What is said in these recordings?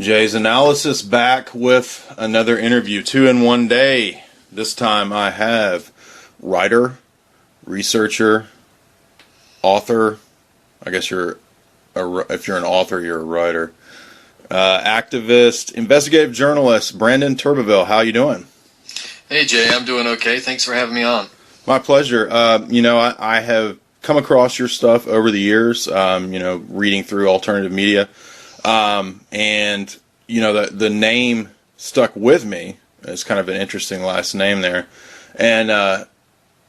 Jay's Analysis back with another interview, 2 in 1 day. This time I have writer, researcher, author. I guess if you're an author, you're a writer. Activist, investigative journalist, Brandon Turbeville. How you doing? Hey Jay, I'm doing okay. Thanks for having me on. My pleasure. I have come across your stuff over the years, reading through alternative media. And the name stuck with me. It's kind of an interesting last name there. And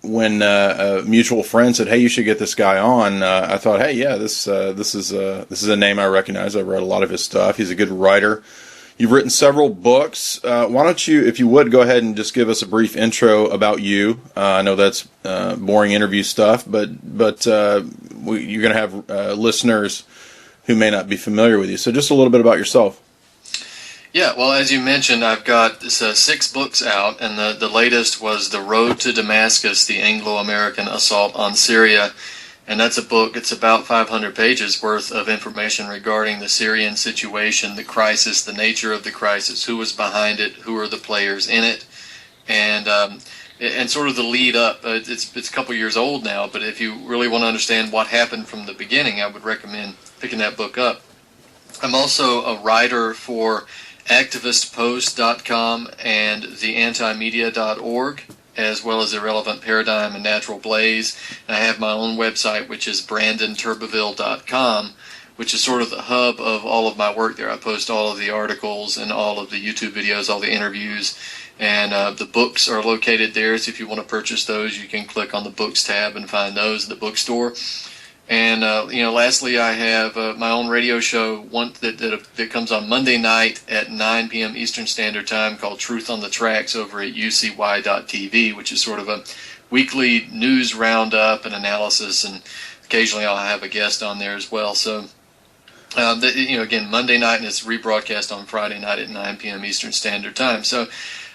when a mutual friend said, "Hey, you should get this guy on," I thought, "Hey, yeah, this is a name I recognize. I've read a lot of his stuff. He's a good writer. You've written several books. Why don't you, if you would, go ahead and just give us a brief intro about you? I know that's boring interview stuff, but you're going to have listeners who may not be familiar with you. So just a little bit about yourself." Yeah, well, as you mentioned, I've got 6 books out, and the latest was The Road to Damascus, the Anglo-American Assault on Syria. And that's a book, it's about 500 pages worth of information regarding the Syrian situation, the crisis, the nature of the crisis, who was behind it, who are the players in it, and sort of the lead up. It's a couple years old now, but if you really want to understand what happened from the beginning, I would recommend picking that book up. I'm also a writer for activistpost.com and theantimedia.org, as well as Irrelevant Paradigm and Natural Blaze. And I have my own website, which is brandonturbeville.com, which is sort of the hub of all of my work there. I post all of the articles and all of the YouTube videos, all the interviews, and the books are located there. So if you want to purchase those, you can click on the books tab and find those at the bookstore. And lastly, I have my own radio show, one that comes on Monday night at 9 p.m. Eastern Standard Time, called Truth on the Tracks, over at ucy.tv, which is sort of a weekly news roundup and analysis, and occasionally I'll have a guest on there as well. So, again, Monday night, and it's rebroadcast on Friday night at 9 p.m. Eastern Standard Time. So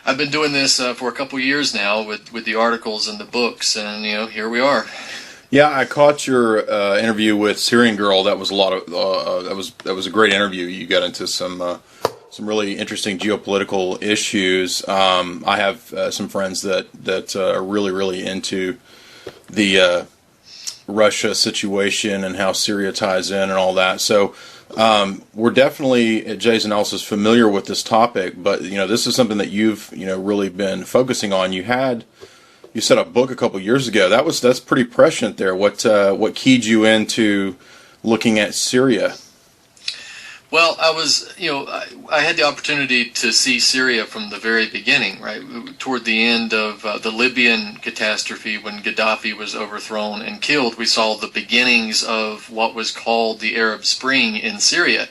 I've been doing this for a couple years now with the articles and the books, and here we are. Yeah, I caught your interview with Syrian Girl. That was a lot of that was a great interview. You got into some really interesting geopolitical issues. I have some friends that are really into the Russia situation and how Syria ties in and all that. So we're definitely at Jay's Analysis familiar with this topic. But this is something that you've really been focusing on. You set a book a couple years ago. That's pretty prescient there. What keyed you into looking at Syria? Well, I had the opportunity to see Syria from the very beginning, right? Toward the end of the Libyan catastrophe, when Gaddafi was overthrown and killed, we saw the beginnings of what was called the Arab Spring in Syria.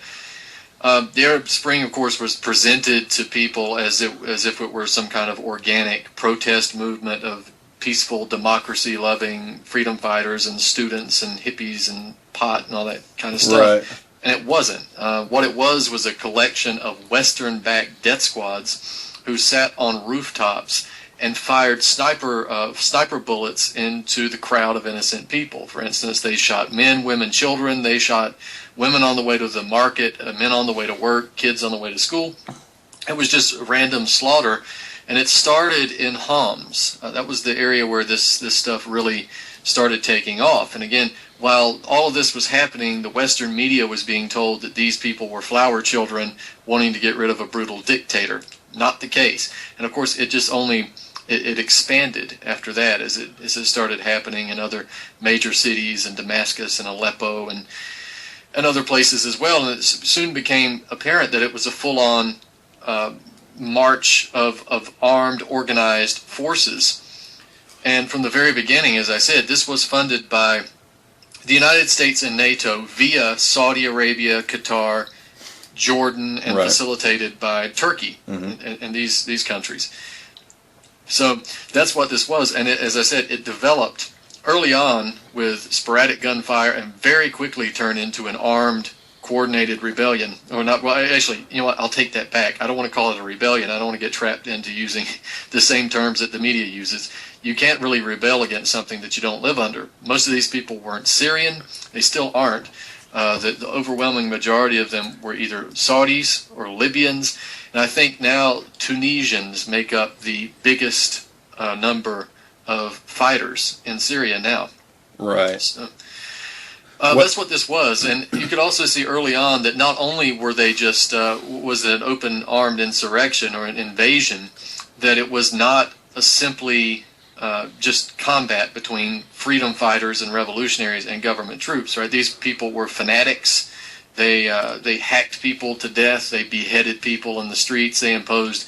The Arab Spring, of course, was presented to people as if it were some kind of organic protest movement of peaceful, democracy-loving freedom fighters and students and hippies and pot and all that kind of stuff. Right. And it wasn't. What it was a collection of Western-backed death squads who sat on rooftops and fired sniper bullets into the crowd of innocent people. For instance, they shot men, women, children. They shot women on the way to the market, men on the way to work, kids on the way to school. It was just random slaughter. And it started in Homs. That was the area where this stuff really started taking off. And again, while all of this was happening, the Western media was being told that these people were flower children wanting to get rid of a brutal dictator. Not the case. And of course, it just it expanded after that as it started happening in other major cities, in Damascus and Aleppo and other places as well. And it soon became apparent that it was a full-on march of armed, organized forces. And from the very beginning, as I said, this was funded by the United States and NATO via Saudi Arabia, Qatar, Jordan, and right. facilitated by Turkey and these countries. So that's what this was. And as I said, it developed early on with sporadic gunfire and very quickly turned into an armed, coordinated rebellion. Or not, well, actually, you know what, I'll take that back. I don't want to call it a rebellion. I don't want to get trapped into using the same terms that the media uses. You can't really rebel against something that you don't live under. Most of these people weren't Syrian. They still aren't. The overwhelming majority of them were either Saudis or Libyans, and I think now Tunisians make up the biggest number of fighters in Syria now. Right. So, that's what this was, and you could also see early on that not only were they just was it an open armed insurrection or an invasion, that it was not a simply just combat between freedom fighters and revolutionaries and government troops. Right? These people were fanatics. They hacked people to death. They beheaded people in the streets. They imposed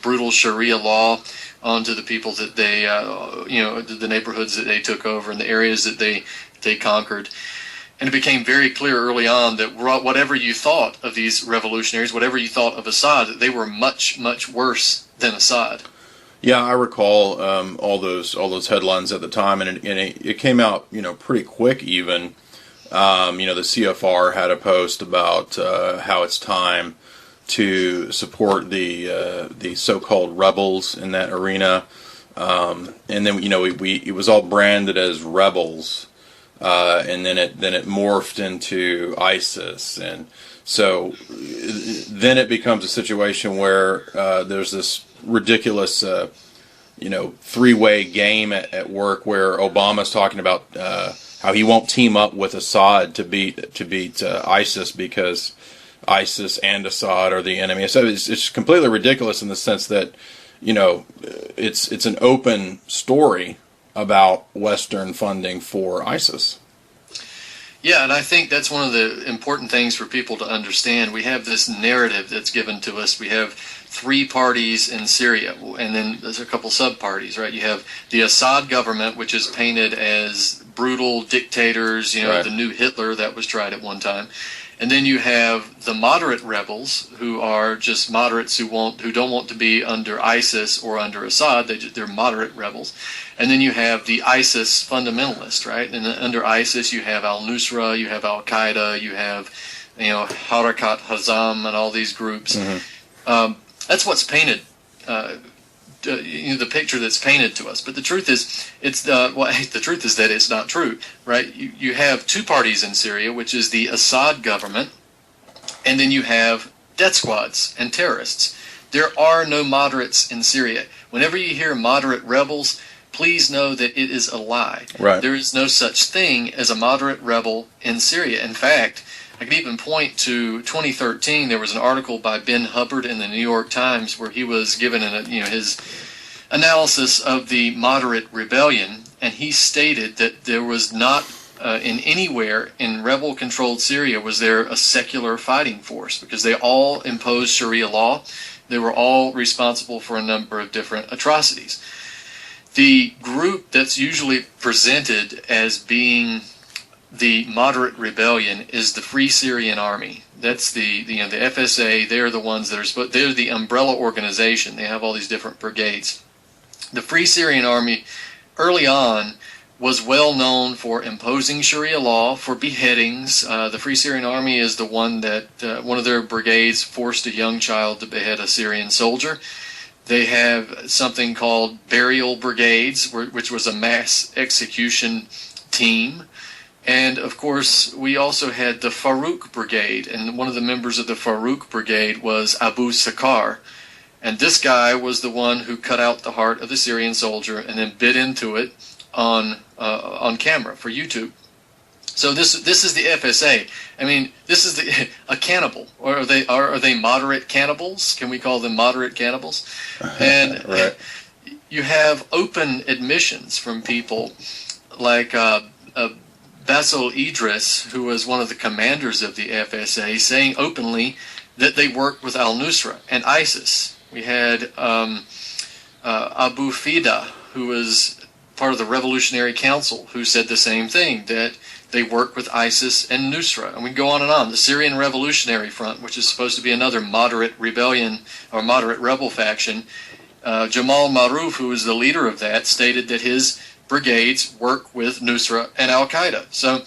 brutal Sharia law onto the people that they, the neighborhoods that they took over and the areas that they conquered. And it became very clear early on that whatever you thought of these revolutionaries, whatever you thought of Assad, they were much, much worse than Assad. Yeah, I recall all those headlines at the time, and it came out pretty quick even. The CFR had a post about how it's time to support the so-called rebels in that arena, and then it was all branded as rebels, and then it morphed into ISIS, and so then it becomes a situation where there's this ridiculous three-way game at work where Obama's talking about how he won't team up with Assad to beat ISIS because ISIS and Assad are the enemy. So it's completely ridiculous in the sense that it's an open story about Western funding for ISIS. Yeah, and I think that's one of the important things for people to understand. We have this narrative that's given to us. We have three parties in Syria, and then there's a couple sub-parties, right? You have the Assad government, which is painted as brutal dictators, right. The new Hitler that was tried at one time. And then you have the moderate rebels, who are just moderates who don't want to be under ISIS or under Assad. They're moderate rebels. And then you have the ISIS fundamentalists, right? And under ISIS, you have al-Nusra, you have al-Qaeda, you have Harakat Hazam, and all these groups. Mm-hmm. That's what's painted. The picture that's painted to us, but the truth is, the truth is that it's not true, right? You have two parties in Syria, which is the Assad government, and then you have death squads and terrorists. There are no moderates in Syria. Whenever you hear moderate rebels, please know that it is a lie. Right. There is no such thing as a moderate rebel in Syria. In fact, I could even point to 2013. There was an article by Ben Hubbard in the New York Times where he was given his analysis of the moderate rebellion, and he stated that there was not in anywhere in rebel-controlled Syria was there a secular fighting force, because they all imposed Sharia law. They were all responsible for a number of different atrocities. The group that's usually presented as being the moderate rebellion is the Free Syrian Army. That's the FSA. They're the ones that they're the umbrella organization. They have all these different brigades. The Free Syrian Army early on was well known for imposing Sharia law, for beheadings. The Free Syrian Army is the one that one of their brigades forced a young child to behead a Syrian soldier. They have something called burial brigades, which was a mass execution team. And, of course, we also had the Farouk Brigade, and one of the members of the Farouk Brigade was Abu Sakar. And this guy was the one who cut out the heart of the Syrian soldier and then bit into it on camera for YouTube. So this is the FSA. I mean, this is a cannibal. Or are they moderate cannibals? Can we call them moderate cannibals? And right. You have open admissions from people like Basil Idris, who was one of the commanders of the FSA, saying openly that they worked with al-Nusra and ISIS. We had Abu Fida, who was part of the Revolutionary Council, who said the same thing, that they work with ISIS and Nusra. And we can go on and on. The Syrian Revolutionary Front, which is supposed to be another moderate rebellion or moderate rebel faction, Jamal Maruf, who was the leader of that, stated that his brigades work with Nusra and Al-Qaeda. So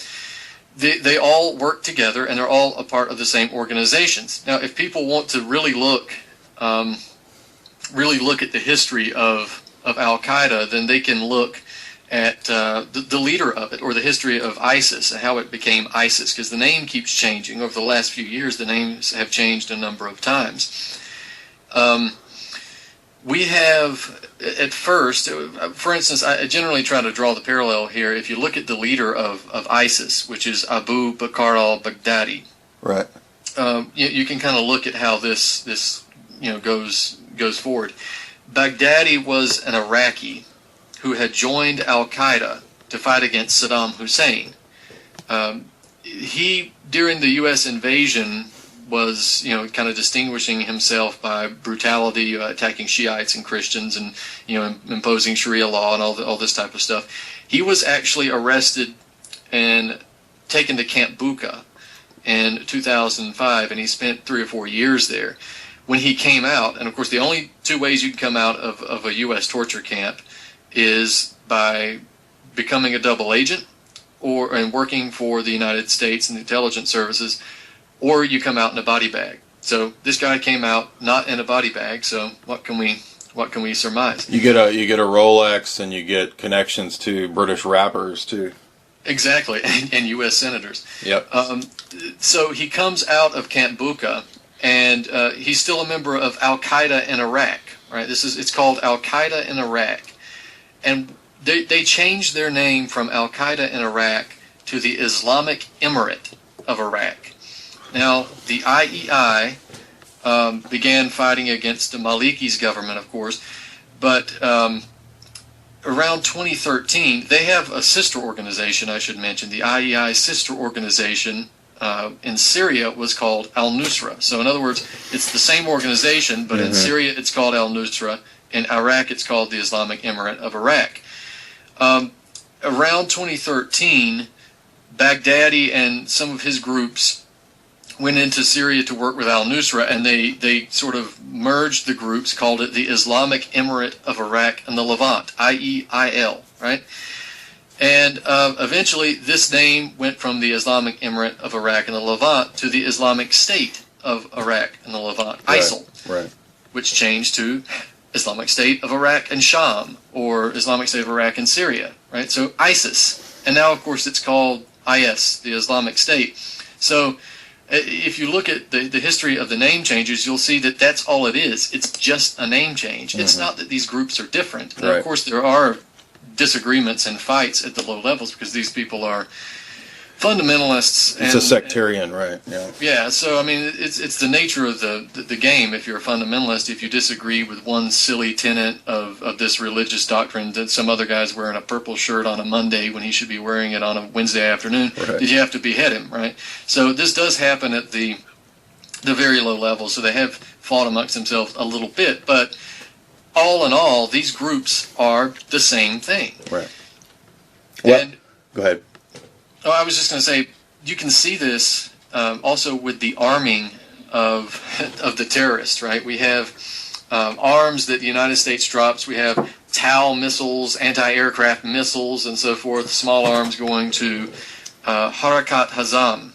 they all work together, and they're all a part of the same organizations. Now, if people want to really look at the history of Al-Qaeda, then they can look at the leader of it, or the history of ISIS and how it became ISIS, because the name keeps changing. Over the last few years, the names have changed a number of times. We have, at first, for instance, I generally try to draw the parallel here. If you look at the leader of ISIS, which is Abu Bakr al-Baghdadi, Right. You can kind of look at how this goes forward. Baghdadi was an Iraqi who had joined Al-Qaeda to fight against Saddam Hussein. He, during the U.S. invasion, was kind of distinguishing himself by brutality, attacking Shiites and Christians, and imposing Sharia law and all this type of stuff. He was actually arrested and taken to Camp Bucca in 2005, and he spent 3 or 4 years there. When he came out, and of course the only 2 ways you can come out of a U.S. torture camp is by becoming a double agent and working for the United States and the intelligence services, or you come out in a body bag. So this guy came out not in a body bag, so what can we surmise? You get a Rolex, and you get connections to British rappers too. Exactly, and U.S. senators. Yep. So he comes out of Camp Bucca, and he's still a member of Al-Qaeda in Iraq. Right? It's called Al-Qaeda in Iraq, and they changed their name from Al-Qaeda in Iraq to the Islamic Emirate of Iraq. Now, the IEI began fighting against the Maliki's government, of course, but around 2013, they have a sister organization, I should mention. The IEI sister organization in Syria was called Al-Nusra. So in other words, it's the same organization, but in Syria it's called Al-Nusra. In Iraq it's called the Islamic Emirate of Iraq. Around 2013, Baghdadi and some of his groups went into Syria to work with Al-Nusra, and they sort of merged the groups, called it the Islamic Emirate of Iraq and the Levant, IEIL, right? And eventually this name went from the Islamic Emirate of Iraq and the Levant to the Islamic State of Iraq and the Levant, ISIL, right. which changed to Islamic State of Iraq and Sham, or Islamic State of Iraq and Syria, right? So ISIS, and now of course it's called IS, the Islamic State. So if you look at the history of the name changes, you'll see that that's all it is. It's just a name change. It's not that these groups are different. And of course, there are disagreements and fights at the low levels because these people are fundamentalists. It's a sectarian, right? Yeah. Yeah. So I mean, it's the nature of the game. If you're a fundamentalist, if you disagree with one silly tenet of this religious doctrine, that some other guy's wearing a purple shirt on a Monday when he should be wearing it on a Wednesday afternoon, that you have to behead him, right? So this does happen at the very low level. So they have fought amongst themselves a little bit, but all in all, these groups are the same thing. Right. Well, and go ahead. Oh, I was just going to say, you can see this also with the arming of the terrorists, right? We have arms that the United States drops. We have TOW missiles, anti-aircraft missiles, and so forth, small arms going to Harakat Hazam.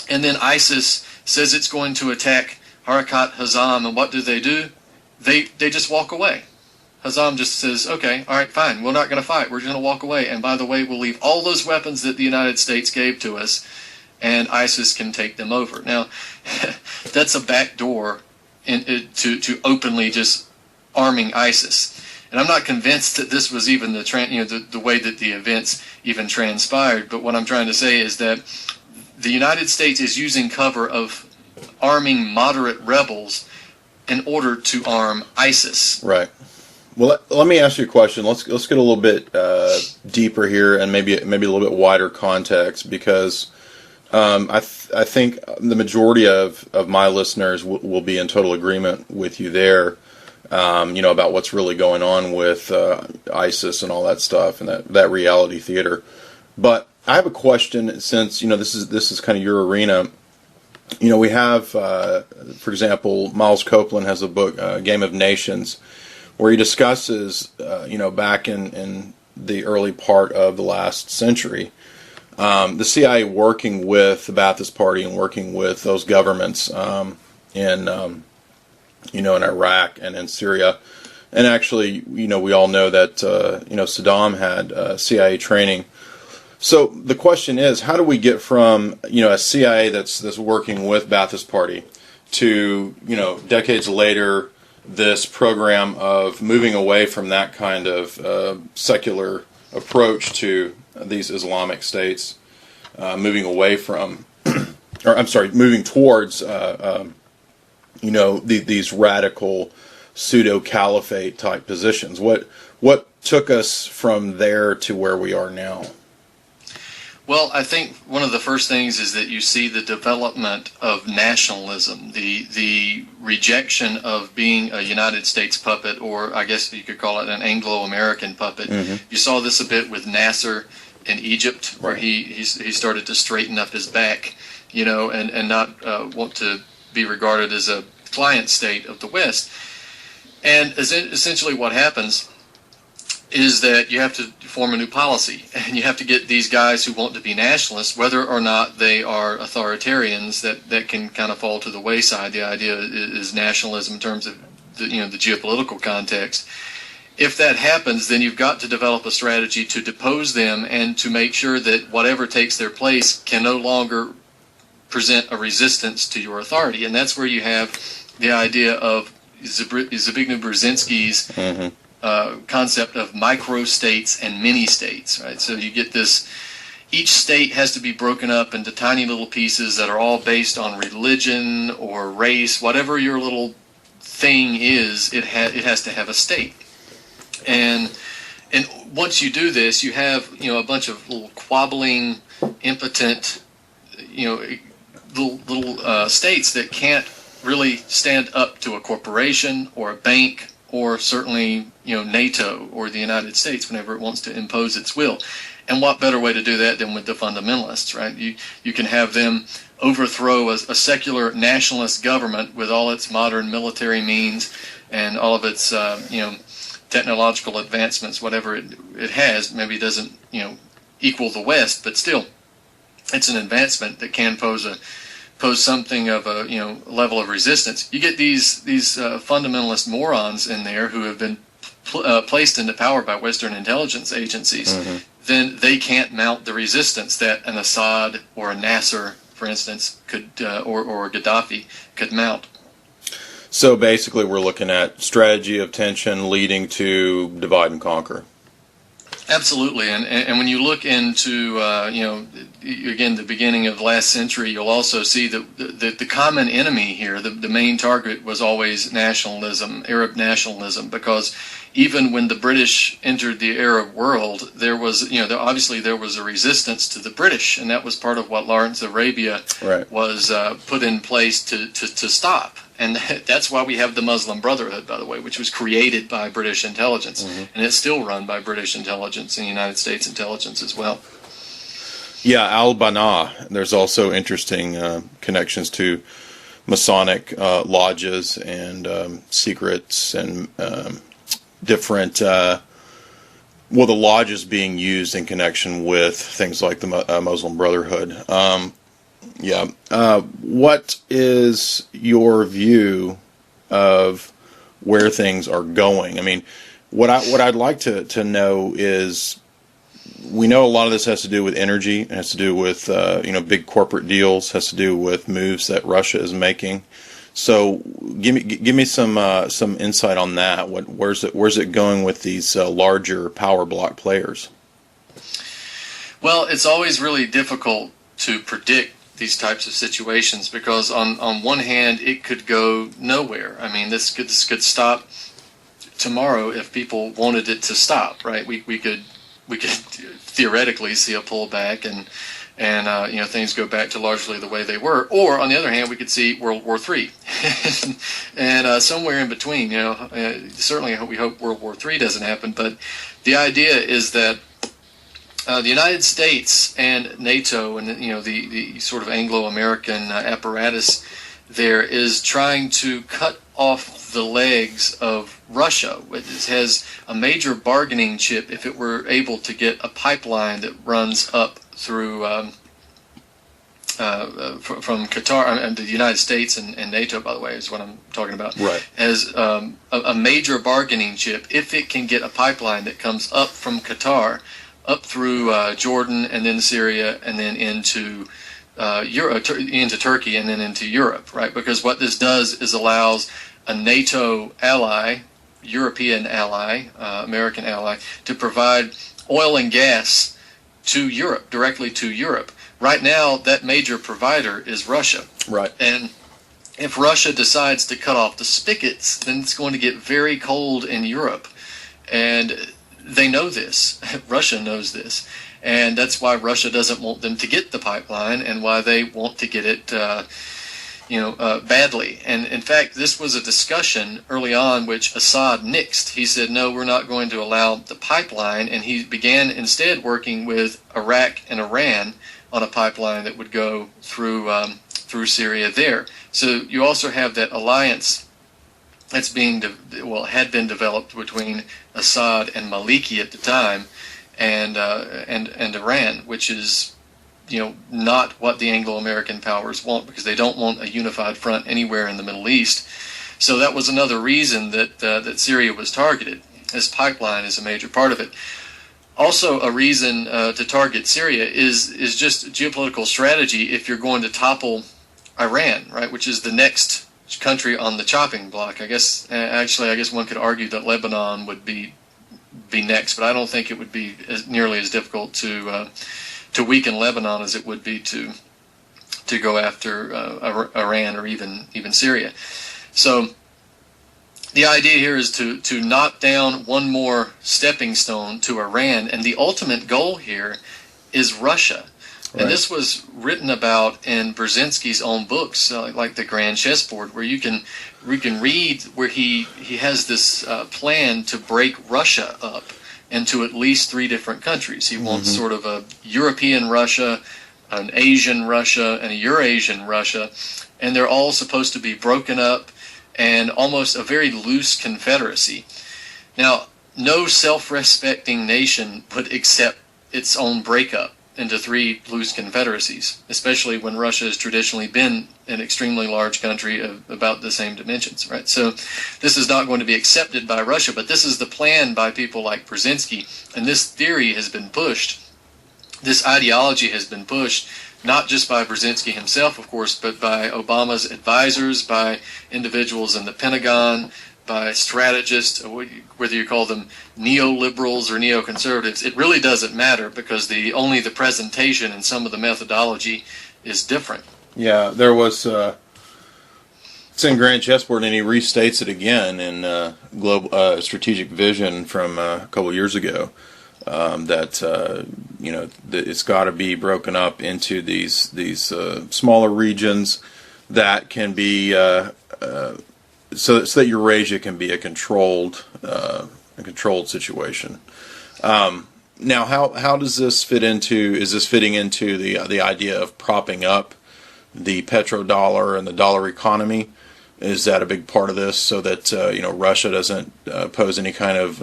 And then ISIS says it's going to attack Harakat Hazam, and what do? They just walk away. Hazam just says, okay, all right, fine, we're not going to fight. We're going to walk away. And by the way, we'll leave all those weapons that the United States gave to us, and ISIS can take them over. Now, that's a back door to openly just arming ISIS. And I'm not convinced that this was even the way that the events even transpired. But what I'm trying to say is that the United States is using cover of arming moderate rebels in order to arm ISIS. Right. Well, let me ask you a question. Let's get a little bit deeper here, and maybe a little bit wider context, because I think the majority of my listeners will be in total agreement with you there. About what's really going on with ISIS and all that stuff and that reality theater. But I have a question, since this is kind of your arena. We have, for example, Miles Copeland has a book, Game of Nations, where he discusses, back in the early part of the last century, the CIA working with the Ba'athist Party and working with those governments in Iraq and in Syria, And actually, we all know that, Saddam had CIA training. So the question is, how do we get from, a CIA that's working with Ba'athist Party to, decades later, this program of moving away from that kind of secular approach to these Islamic states, moving away from, moving towards, these radical pseudo-caliphate type positions. What took us from there to where we are now? Well, I think one of the first things is that you see the development of nationalism, the rejection of being a United States puppet, or I guess you could call it an Anglo-American puppet. Mm-hmm. You saw this a bit with Nasser in Egypt, where he started to straighten up his back, and not want to be regarded as a client state of the West. And essentially what happens is that you have to form a new policy, and you have to get these guys who want to be nationalists, whether or not they are authoritarians, that can kind of fall to the wayside. The idea is nationalism in terms of the geopolitical context. If that happens, then you've got to develop a strategy to depose them and to make sure that whatever takes their place can no longer present a resistance to your authority. And that's where you have the idea of Zbigniew Brzezinski's concept of micro-states and mini-states, right? So you get this, each state has to be broken up into tiny little pieces that are all based on religion or race, whatever your little thing is, it has to have a state. And once you do this, you have, a bunch of little quabbling, impotent, little states that can't really stand up to a corporation or a bank, or certainly, NATO or the United States whenever it wants to impose its will. And what better way to do that than with the fundamentalists, right? You can have them overthrow a secular nationalist government with all its modern military means and all of its, technological advancements, whatever it has. Maybe it doesn't, equal the West, but still, it's an advancement that can pose something of a level of resistance. You get these fundamentalist morons in there who have been placed into power by Western intelligence agencies. Mm-hmm. Then they can't mount the resistance that an Assad or a Nasser, for instance, could or Gaddafi could mount. So basically, we're looking at strategy of tension leading to divide and conquer. Absolutely, and when you look into again the beginning of last century, you'll also see that the common enemy here, the main target was always nationalism, Arab nationalism, because even when the British entered the Arab world, there was obviously there was a resistance to the British, and that was part of what Lawrence of Arabia was put in place to stop. And that's why we have the Muslim Brotherhood, by the way, which was created by British intelligence. Mm-hmm. And it's still run by British intelligence and United States intelligence as well. Yeah, Al-Banna. There's also interesting connections to Masonic lodges and secrets and different... the lodges being used in connection with things like the Muslim Brotherhood. What is your view of where things are going? I mean, what I'd like to know is, we know a lot of this has to do with energy, it has to do with big corporate deals, has to do with moves that Russia is making. So give me some insight on that. Where's it going with these larger power block players? Well, it's always really difficult to predict these types of situations, because on one hand it could go nowhere. I mean, this could stop tomorrow if people wanted it to stop, right? We could theoretically see a pullback and things go back to largely the way they were. Or on the other hand, we could see World War III, and somewhere in between. Certainly we hope World War III doesn't happen, but the idea is that the United States and NATO and the sort of Anglo-American apparatus there is trying to cut off the legs of Russia. It has a major bargaining chip if it were able to get a pipeline that runs up through from Qatar, and the United States and NATO, by the way, is what I'm talking about, Right. as a major bargaining chip if it can get a pipeline that comes up from Qatar, up through Jordan and then Syria and then into into Turkey and then into Europe, right? Because what this does is allows a NATO ally, European ally, American ally, to provide oil and gas to Europe, directly to Europe. Right now, that major provider is Russia. Right. And if Russia decides to cut off the spigots, then it's going to get very cold in Europe. And they know this. Russia knows this. And that's why Russia doesn't want them to get the pipeline and why they want to get it badly. And in fact, this was a discussion early on which Assad nixed. He said, no, we're not going to allow the pipeline. And he began instead working with Iraq and Iran on a pipeline that would go through Syria there. So you also have that alliance that's had been developed between Assad and Maliki at the time, and Iran, which is not what the Anglo-American powers want, because they don't want a unified front anywhere in the Middle East. So that was another reason that Syria was targeted. This pipeline is a major part of it. Also, a reason to target Syria is just geopolitical strategy. If you're going to topple Iran, right, which is the next country on the chopping block, I guess one could argue that Lebanon would be next, but I don't think it would be nearly as difficult to weaken Lebanon as it would be to go after Iran or even Syria. So the idea here is to knock down one more stepping stone to Iran, and the ultimate goal here is Russia. Right. And this was written about in Brzezinski's own books, like The Grand Chessboard, where you can read where he has this plan to break Russia up into at least 3 different countries. He wants sort of a European Russia, an Asian Russia, and a Eurasian Russia, and they're all supposed to be broken up and almost a very loose confederacy. Now, no self-respecting nation would accept its own breakup into 3 loose confederacies, especially when Russia has traditionally been an extremely large country of about the same dimensions, right? So this is not going to be accepted by Russia, but this is the plan by people like Brzezinski, and this theory has been pushed. This ideology has been pushed not just by Brzezinski himself, of course, but by Obama's advisors, by individuals in the Pentagon, by strategists, whether you call them neoliberals or neoconservatives. It really doesn't matter, because only the presentation and some of the methodology is different. Yeah, there was it's in Grand Chessboard, and he restates it again in Global Strategic Vision from a couple years ago. That it's got to be broken up into these smaller regions that can be so that Eurasia can be a controlled situation. Now, how does this fit into? Is this fitting into the idea of propping up the petrodollar and the dollar economy? Is that a big part of this, so that Russia doesn't pose any kind of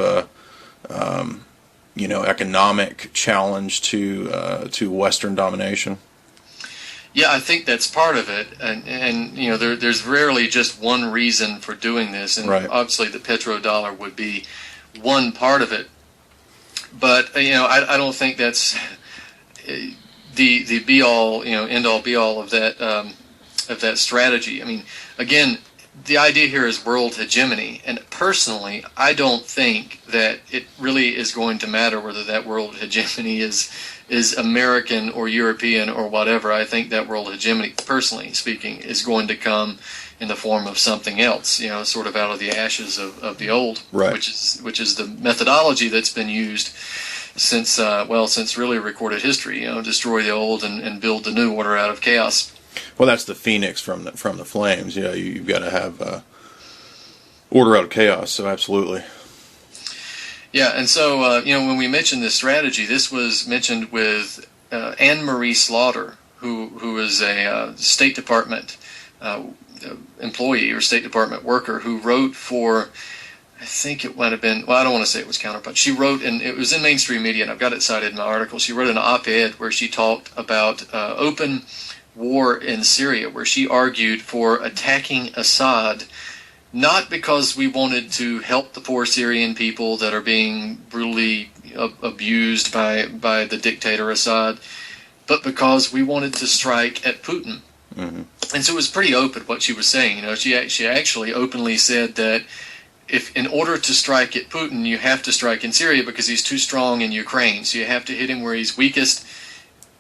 economic challenge to Western domination? Yeah, I think that's part of it, and there's rarely just one reason for doing this, and right. Obviously the petrodollar would be one part of it, but I don't think that's the be all end all be all of that strategy. I mean, again, the idea here is world hegemony, and personally, I don't think that it really is going to matter whether that world hegemony is American or European or whatever. I think that world hegemony, personally speaking, is going to come in the form of something else, sort of out of the ashes of the old, right. which is the methodology that's been used since really recorded history. Destroy the old and build the new order out of chaos. Well, that's the phoenix from the flames. Yeah, you've got to have order out of chaos. So absolutely. Yeah, and so when we mentioned this strategy, this was mentioned with Anne Marie Slaughter, who is a State Department employee or State Department worker who wrote for, I think it might have been, well, I don't want to say it was Counterpunch. She wrote, and it was in mainstream media, and I've got it cited in my article. She wrote an op-ed where she talked about open war in Syria, where she argued for attacking Assad, not because we wanted to help the poor Syrian people that are being brutally abused by the dictator Assad, but because we wanted to strike at Putin. Mm-hmm. And so it was pretty open what she was saying. You know, she actually openly said that if in order to strike at Putin, you have to strike in Syria because he's too strong in Ukraine. So you have to hit him where he's weakest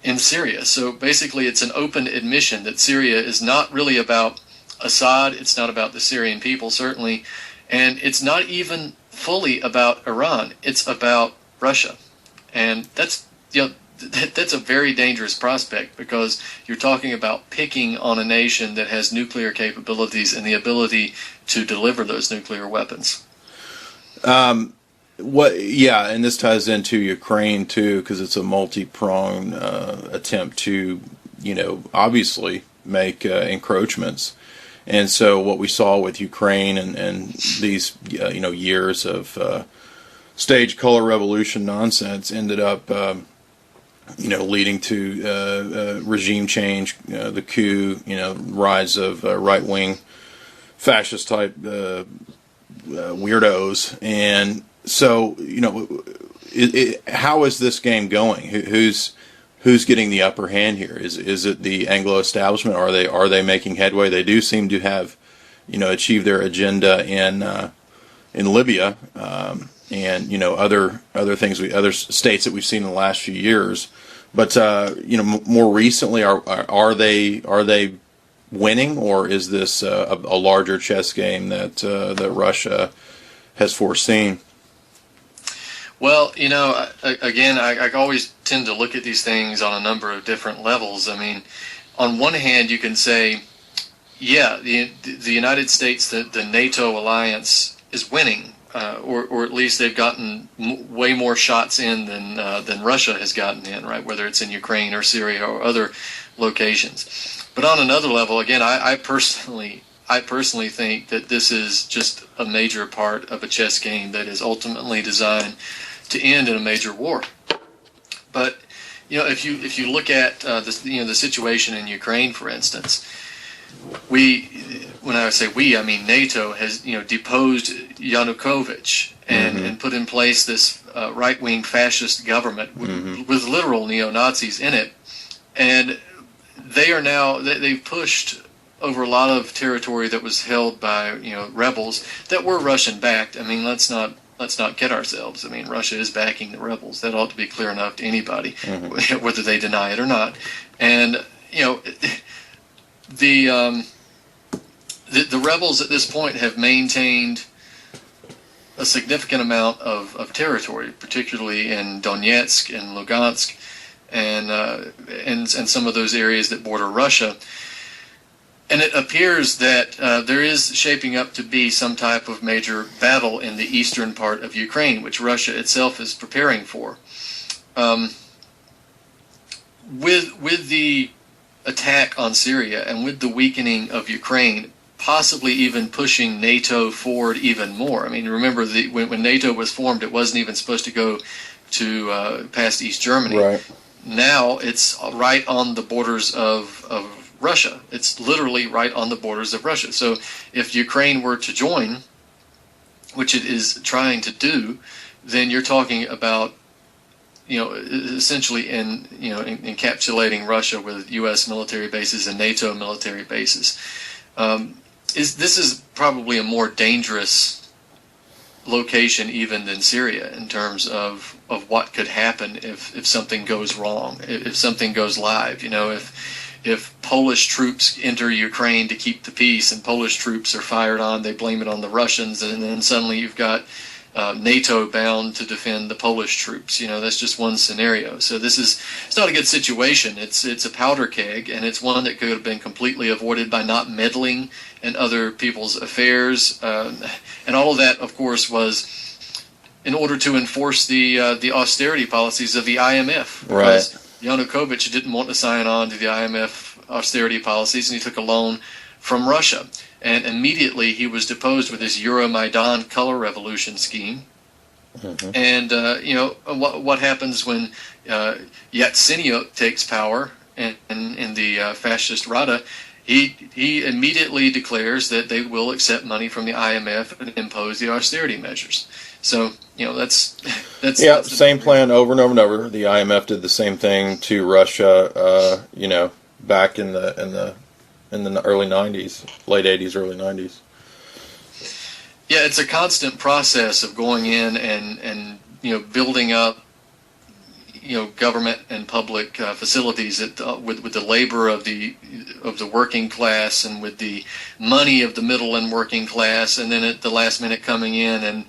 in Syria. So basically it's an open admission that Syria is not really about Assad. It's not about the Syrian people, certainly. And it's not even fully about Iran. It's about Russia. And that's, you know, that's a very dangerous prospect, because you're talking about picking on a nation that has nuclear capabilities and the ability to deliver those nuclear weapons. And this ties into Ukraine too, because it's a multi-pronged attempt to, obviously make encroachments. And so what we saw with Ukraine and these, years of staged color revolution nonsense ended up, leading to regime change, the coup, rise of right-wing fascist type weirdos. And so, how is this game going? Who's getting the upper hand here? Is it the Anglo establishment? Are they making headway? They do seem to have, achieved their agenda in Libya, and other things, other states that we've seen in the last few years. But more recently, are they winning, or is this a larger chess game that Russia has foreseen? Well, again, I always tend to look at these things on a number of different levels. I mean, on one hand, you can say, yeah, the United States, the NATO alliance is winning, or at least they've gotten way more shots in than Russia has gotten in, right? Whether it's in Ukraine or Syria or other locations. But on another level, again, I personally think that this is just a major part of a chess game that is ultimately designed to end in a major war. But if you look at the situation in Ukraine, for instance, when I say we, I mean NATO has deposed Yanukovych and put in place this right-wing fascist government with literal neo-Nazis in it, and they are now they've pushed over a lot of territory that was held by rebels that were Russian-backed. I mean, let's not kid ourselves. I mean, Russia is backing the rebels. That ought to be clear enough to anybody, whether they deny it or not. And the rebels at this point have maintained a significant amount of territory, particularly in Donetsk and Lugansk, and some of those areas that border Russia. And it appears that there is shaping up to be some type of major battle in the eastern part of Ukraine, which Russia itself is preparing for. With the attack on Syria and with the weakening of Ukraine, possibly even pushing NATO forward even more. I mean, remember when NATO was formed, it wasn't even supposed to go to past East Germany. Right. Now it's right on the borders of Russia. It's literally right on the borders of Russia. So if Ukraine were to join, which it is trying to do, then you're talking about, essentially encapsulating Russia with U.S. military bases and NATO military bases. This is probably a more dangerous location even than Syria in terms of what could happen if something goes wrong, if something goes live. If Polish troops enter Ukraine to keep the peace and Polish troops are fired on, they blame it on the Russians, and then suddenly you've got NATO bound to defend the Polish troops. That's just one scenario. So it's not a good situation. It's a powder keg, and it's one that could have been completely avoided by not meddling in other people's affairs. And all of that, of course, was in order to enforce the austerity policies of the IMF. Right. Yanukovych didn't want to sign on to the IMF austerity policies, and he took a loan from Russia. And immediately he was deposed with his Euromaidan color revolution scheme. And what happens when Yatsenyuk takes power in the fascist Rada, he immediately declares that they will accept money from the IMF and impose the austerity measures. So that's that's same plan over and over and over. The IMF did the same thing to Russia, back in the early '90s, late '80s, early '90s. Yeah, it's a constant process of going in and building up government and public facilities with the labor of the working class and with the money of the middle and working class, and then at the last minute coming in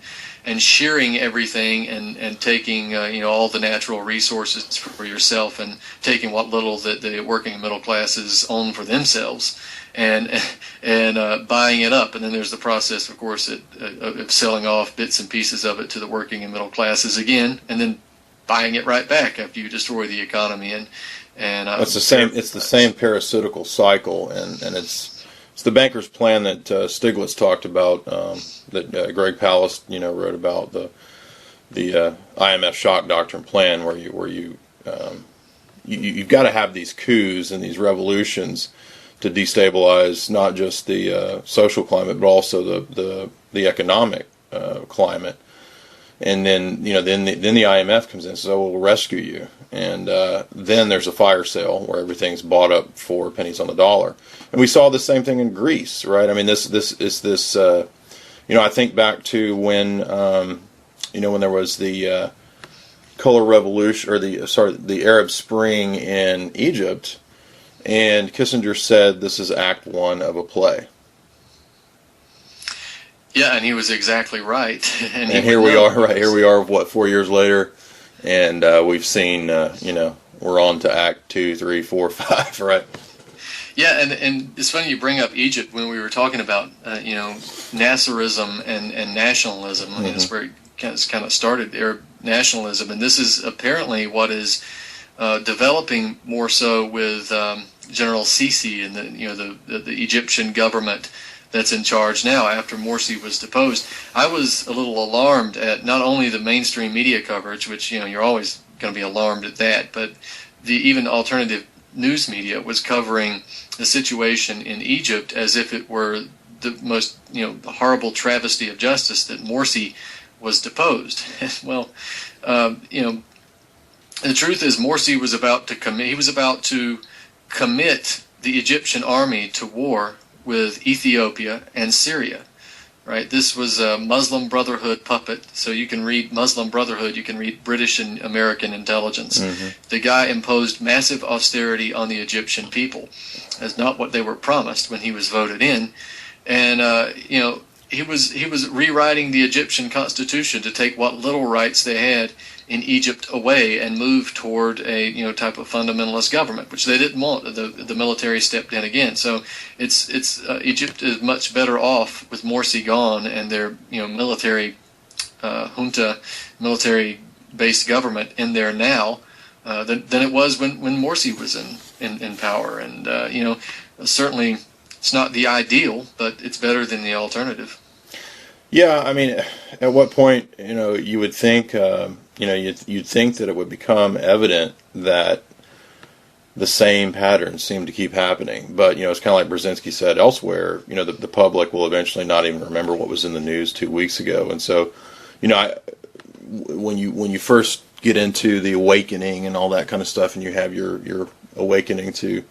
and sharing everything and taking all the natural resources for yourself and taking what little that the working middle classes own for themselves and buying it up. And then there's the process, of course, of selling off bits and pieces of it to the working and middle classes again, and then buying it right back after you destroy the economy. And it's the same. It's the same parasitical cycle, and it's the banker's plan that Stiglitz talked about, that Greg Palast wrote about, the IMF Shock Doctrine plan, where you've got to have these coups and these revolutions to destabilize not just the social climate but also the economic climate. And then then the IMF comes in and says, "Oh, we'll rescue you." And then there's a fire sale where everything's bought up for pennies on the dollar. And we saw the same thing in Greece, right? I mean, this is this. I think back to when when there was the color revolution, or the Arab Spring in Egypt, and Kissinger said this is Act 1 of a play. Yeah, and he was exactly right. And here we are, right? Here we are, 4 years later, and we've seen, we're on to Act 2, 3, 4, 5, right? Yeah, and it's funny you bring up Egypt when we were talking about, Nasserism and nationalism. Mm-hmm. That's where it kind of started, Arab nationalism, and this is apparently what is developing more so with General Sisi and the Egyptian government that's in charge now after Morsi was deposed. I was a little alarmed at not only the mainstream media coverage, which you're always going to be alarmed at that, but the even alternative news media was covering the situation in Egypt as if it were the most horrible travesty of justice that Morsi was deposed. Well, the truth is Morsi was about to commit the Egyptian army to war with Ethiopia and Syria, right? This was a Muslim Brotherhood puppet. So you can read Muslim Brotherhood, you can read British and American intelligence. Mm-hmm. The guy imposed massive austerity on the Egyptian people. That's not what they were promised when he was voted in. And, he was rewriting the Egyptian constitution to take what little rights they had in Egypt away and move toward a type of fundamentalist government, which they didn't want. The military stepped in again. So it's Egypt is much better off with Morsi gone and their military junta, military based government in there now than it was when Morsi was in power. And certainly it's not the ideal, but it's better than the alternative. Yeah, I mean, at what point you would think you'd think that it would become evident that the same patterns seem to keep happening. But it's kind of like Brzezinski said elsewhere. The public will eventually not even remember what was in the news 2 weeks ago. And so, when you first get into the awakening and all that kind of stuff, and you have your awakening to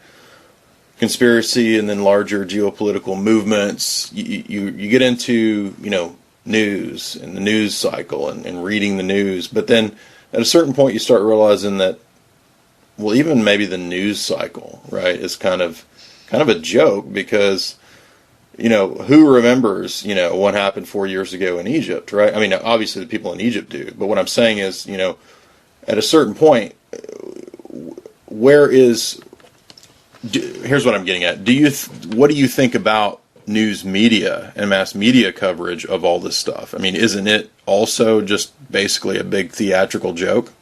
conspiracy and then larger geopolitical movements, you get into news and the news cycle and reading the news, but then at a certain point you start realizing that, well, even maybe the news cycle, right, is kind of a joke, because who remembers what happened 4 years ago in Egypt, right? I mean, obviously the people in Egypt do, but what I'm saying is at a certain point, here's what I'm getting at. What do you think about news media and mass media coverage of all this stuff? I mean, isn't it also just basically a big theatrical joke?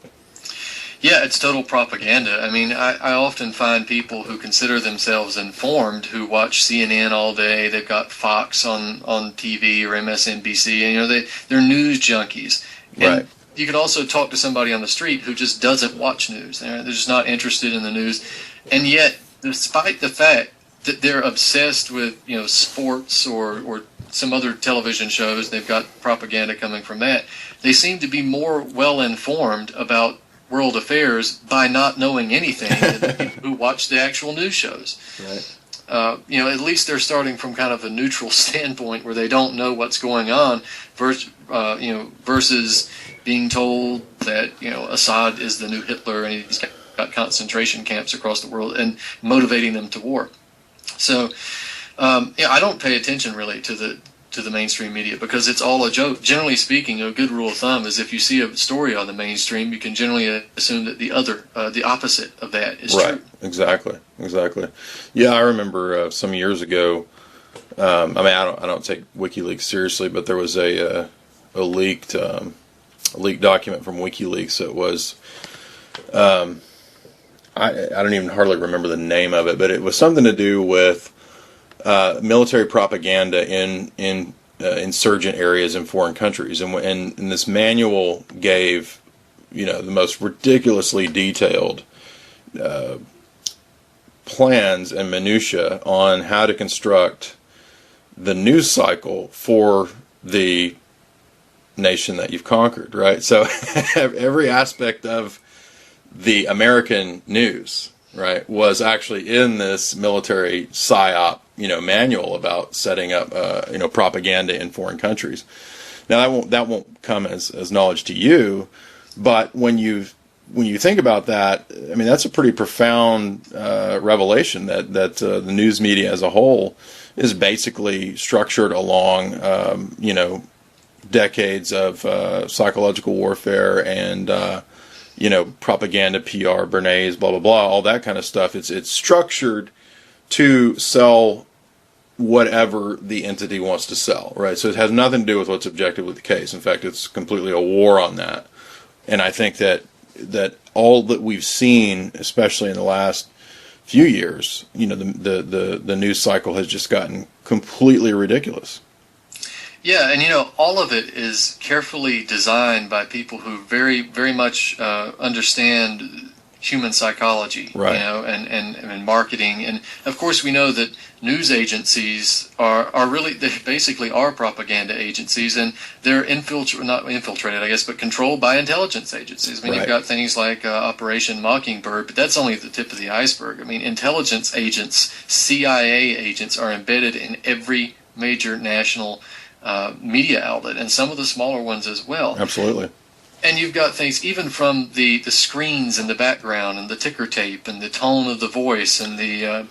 Yeah, it's total propaganda. I mean, I often find people who consider themselves informed who watch CNN all day. They've got Fox on TV or MSNBC, and they're news junkies. And right. You can also talk to somebody on the street who just doesn't watch news. They're just not interested in the news. And yet, despite the fact that they're obsessed with, sports or some other television shows, they've got propaganda coming from that, they seem to be more well informed about world affairs by not knowing anything than the people who watch the actual news shows. Right. At least they're starting from kind of a neutral standpoint where they don't know what's going on, versus being told that Assad is the new Hitler and he's got concentration camps across the world and motivating them to war. So, I don't pay attention really to the mainstream media because it's all a joke. Generally speaking, a good rule of thumb is if you see a story on the mainstream, you can generally assume that the opposite of that is right. true. Exactly. Yeah, I remember some years ago. I don't take WikiLeaks seriously, but there was a leaked document from WikiLeaks that was. I don't even hardly remember the name of it, but it was something to do with military propaganda in insurgent areas in foreign countries, and this manual gave the most ridiculously detailed plans and minutia on how to construct the news cycle for the nation that you've conquered, right? So every aspect of the American news, right, was actually in this military psyop, manual about setting up, propaganda in foreign countries. Now that won't come as knowledge to you, but when you think about that, I mean, that's a pretty profound revelation that the news media as a whole is basically structured along, decades of psychological warfare and propaganda, PR, Bernays, blah blah blah, all that kind of stuff. It's structured to sell whatever the entity wants to sell, right? So it has nothing to do with what's objectively the case. In fact, it's completely a war on that. And I think that all that we've seen, especially in the last few years, the news cycle has just gotten completely ridiculous. Yeah, and all of it is carefully designed by people who very, very much understand human psychology, right. And marketing. And of course, we know that news agencies are really, they basically are propaganda agencies, and they're not infiltrated, I guess, but controlled by intelligence agencies. I mean, right. You've got things like Operation Mockingbird, but that's only the tip of the iceberg. I mean, intelligence agents, CIA agents are embedded in every major national media outlet, and some of the smaller ones as well. Absolutely. And you've got things even from the screens in the background and the ticker tape and the tone of the voice and the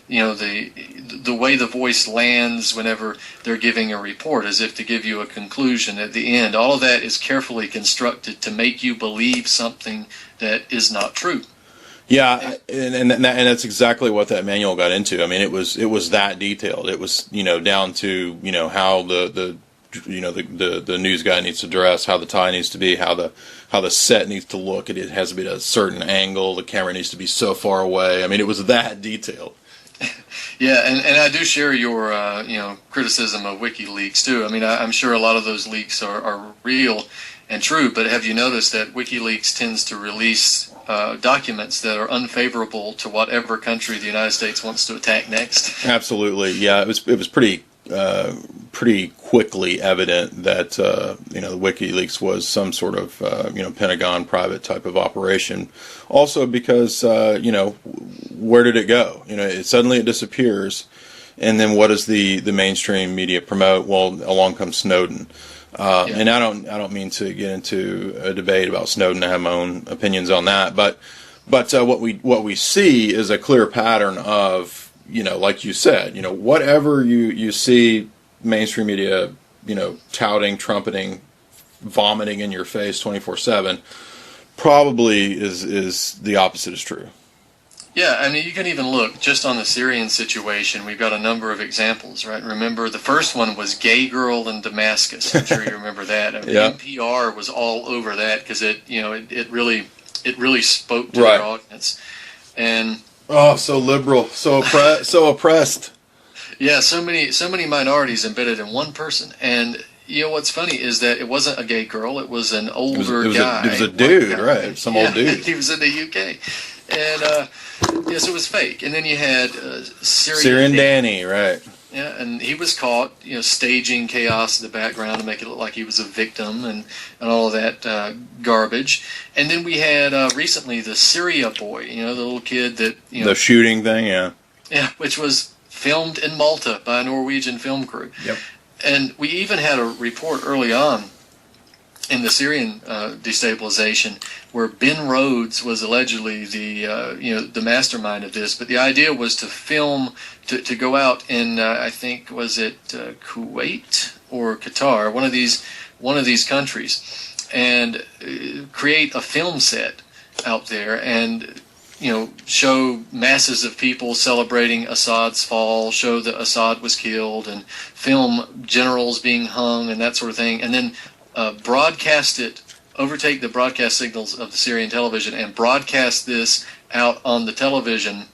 way the voice lands whenever they're giving a report, as if to give you a conclusion at the end. All of that is carefully constructed to make you believe something that is not true. Yeah, and that's exactly what that manual got into. I mean, it was that detailed. It was down to how the news guy needs to dress, how the tie needs to be, how the set needs to look. It has to be at a certain angle. The camera needs to be so far away. I mean, it was that detailed. Yeah, and I do share your criticism of WikiLeaks too. I mean, I'm sure a lot of those leaks are real and true, but have you noticed that WikiLeaks tends to release documents that are unfavorable to whatever country the United States wants to attack next? Absolutely, yeah. It was pretty quickly evident that the WikiLeaks was some sort of Pentagon private type of operation. Also because where did it go? Suddenly it disappears, and then what does the mainstream media promote? Well, along comes Snowden. And I don't mean to get into a debate about Snowden. I have my own opinions on that, but what we see is a clear pattern of like you said, whatever you see mainstream media touting, trumpeting, vomiting in your face 24/7, probably is the opposite is true. Yeah, I mean, you can even look just on the Syrian situation. We've got a number of examples, right? Remember, the first one was "Gay Girl in Damascus." I'm sure you remember that. I mean, yeah. NPR was all over that because it really spoke to right. their audience. And so liberal, so oppressed. Yeah, so many minorities embedded in one person. And what's funny is that it wasn't a gay girl; it was an older guy. It was a dude, right? Some old dude. He was in the UK. And Yes, it was fake. And then you had Syrian Danny, right? Yeah, and he was caught, staging chaos in the background to make it look like he was a victim and all of that garbage. And then we had recently the Syria boy, the little kid that the shooting thing, yeah, which was filmed in Malta by a Norwegian film crew. Yep. And we even had a report early on in the Syrian destabilization, where Ben Rhodes was allegedly the mastermind of this. But the idea was to film, to go out in I think was it Kuwait or Qatar, one of these countries, and create a film set out there and show masses of people celebrating Assad's fall, show that Assad was killed, and film generals being hung and that sort of thing, and then broadcast it, overtake the broadcast signals of the Syrian television and broadcast this out on the television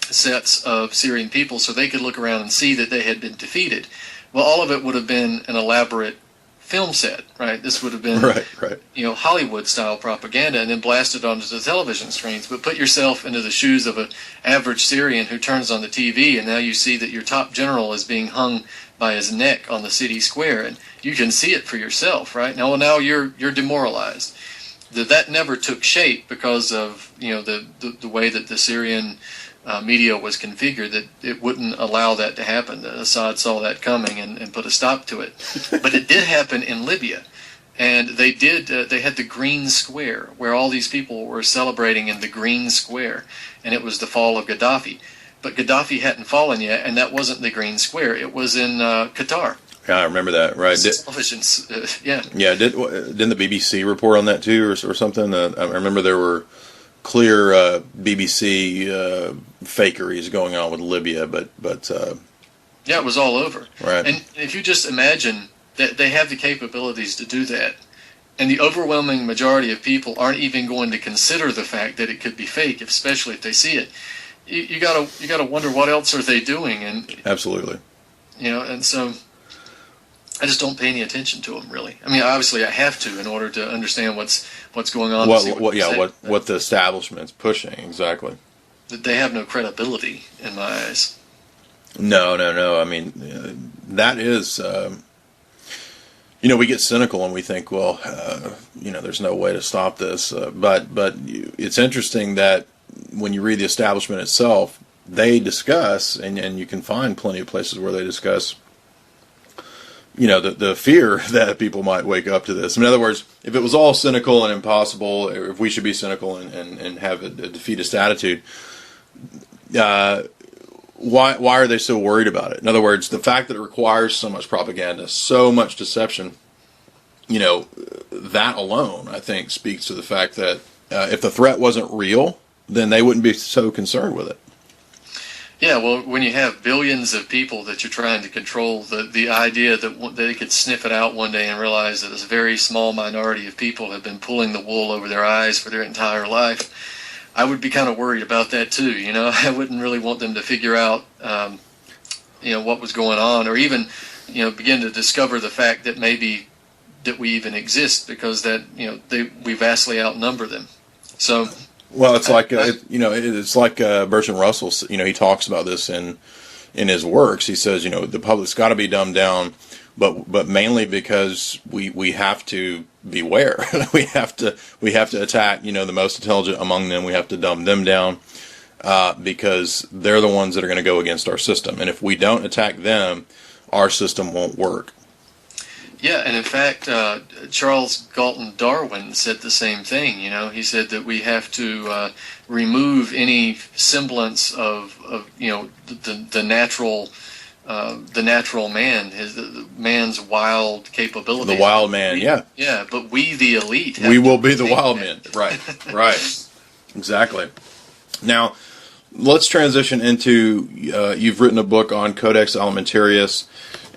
sets of Syrian people so they could look around and see that they had been defeated. Well, all of it would have been an elaborate film set, right? This would have been right. Hollywood-style propaganda and then blasted onto the television screens. But put yourself into the shoes of an average Syrian who turns on the TV and now you see that your top general is being hung by his neck on the city square, and you can see it for yourself, right? Now you're demoralized. That never took shape because of the way that the Syrian media was configured, that it wouldn't allow that to happen. That Assad saw that coming and put a stop to it. But it did happen in Libya, and they had the Green Square where all these people were celebrating in the Green Square, and it was the fall of Gaddafi. But Gaddafi hadn't fallen yet, and that wasn't the Green Square. It was in Qatar. Yeah, I remember that. Right? Televisions, yeah. Yeah. Didn't the BBC report on that too, or something? I remember there were clear BBC fakeries going on with Libya, but yeah, it was all over. Right. And if you just imagine that they have the capabilities to do that, and the overwhelming majority of people aren't even going to consider the fact that it could be fake, especially if they see it. You gotta wonder what else are they doing, and absolutely, and so I just don't pay any attention to them really. I mean, obviously I have to in order to understand what's going on. What the establishment's pushing exactly. That they have no credibility in my eyes. No. I mean, that is. We get cynical and we think, well, there's no way to stop this. But it's interesting that when you read the establishment itself, they discuss, and you can find plenty of places where they discuss, the fear that people might wake up to this. In other words, if it was all cynical and impossible, or if we should be cynical and have a defeatist attitude, why are they so worried about it? In other words, the fact that it requires so much propaganda, so much deception, that alone, I think, speaks to the fact that if the threat wasn't real, then they wouldn't be so concerned with it. Yeah, well, when you have billions of people that you're trying to control, the idea that they could sniff it out one day and realize that this very small minority of people have been pulling the wool over their eyes for their entire life, I would be kind of worried about that too. I wouldn't really want them to figure out, what was going on, or even, begin to discover the fact that maybe that we even exist, because that we vastly outnumber them. So. Well, it's like it's like Bertrand Russell. He talks about this in his works. He says, the public's got to be dumbed down, but mainly because we have to beware. we have to attack the most intelligent among them. We have to dumb them down because they're the ones that are going to go against our system. And if we don't attack them, our system won't work. Yeah, and in fact, Charles Galton Darwin said the same thing. He said that we have to remove any semblance of the natural man, the man's wild capabilities. The wild man, yeah. Yeah, but we, the elite, we will be the wild men. Right, exactly. Now, let's transition into you've written a book on Codex Alimentarius,